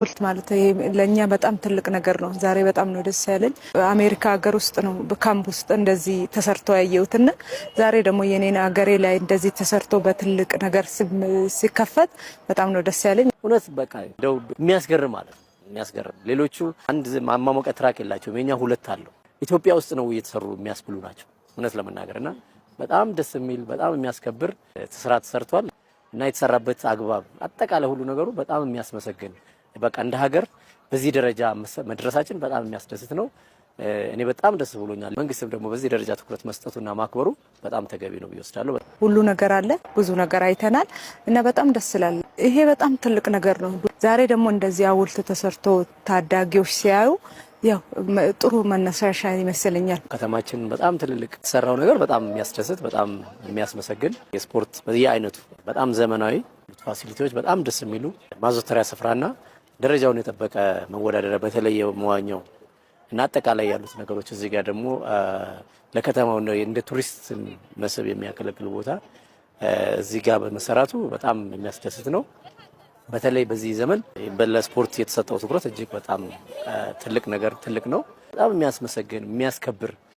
ቁልት ማለት ለኛ በጣም ትልቅ ነገር ነው። ዛሬ በጣም ነው ደስ ያለኝ። አሜሪካ ሀገር ውስጥ ነው በካምፕ ውስጥ እንደዚህ ተሰርቶ ያየሁትና ዛሬ ደግሞ የኔን ሀገሬ ላይ እንደዚህ ተሰርቶ በትልቅ ነገር ሲከፈት በጣም ነው ደስ ያለኝ። እውነት በቃ እንደው የሚያስገርም ማለት ነው። የሚያስገርም ሌሎቹ አንድ ማማሞቂያ ትራክ የላቸውም። የኛ ሁለት አለው። ኢትዮጵያ ውስጥ ነው እየተሰሩ የሚያስብሉ ናቸው እውነት ለመናገርና በጣም ደስ የሚል በጣም የሚያስከብር ስራ ተሰርቷል እና የተሰራበት አግባብ አጠቃላይ ሁሉ ነገሩ በጣም የሚያስመሰግን በቃ እንደ ሀገር በዚህ ደረጃ መድረሳችን በጣም የሚያስደስት ነው። እኔ በጣም ደስ ብሎኛል። መንግስትም ደግሞ በዚህ ደረጃ ትኩረት መስጠቱና ማክበሩ በጣም ተገቢ ነው ይወስዳሉ። ሁሉ ነገር አለ፣ ብዙ ነገር አይተናል እና በጣም ደስ ይላል። ይሄ በጣም ትልቅ ነገር ነው። ዛሬ ደግሞ እንደዚህ ሐውልት ተሰርቶ ታዳጊዎች ሲያዩ ያው ጥሩ መነሳሻ ይመስለኛል። ከተማችን በጣም ትልልቅ የተሰራው ነገር በጣም የሚያስደስት በጣም የሚያስመሰግን የስፖርት በዚህ አይነቱ በጣም ዘመናዊ ፋሲሊቲዎች በጣም ደስ የሚሉ ማዘውተሪያ ስፍራና ደረጃውን የጠበቀ መወዳደሪያ በተለየ መዋኛው እና አጠቃላይ ያሉት ነገሮች እዚህ ጋር ደግሞ ለከተማው እንደ ቱሪስት መስህብ የሚያገለግል ቦታ እዚህ ጋር በመሰራቱ በጣም የሚያስደስት ነው። በተለይ በዚህ ዘመን ለስፖርት የተሰጠው ትኩረት እጅግ በጣም ትልቅ ነው። በጣም የሚያስመሰግን የሚያስከብር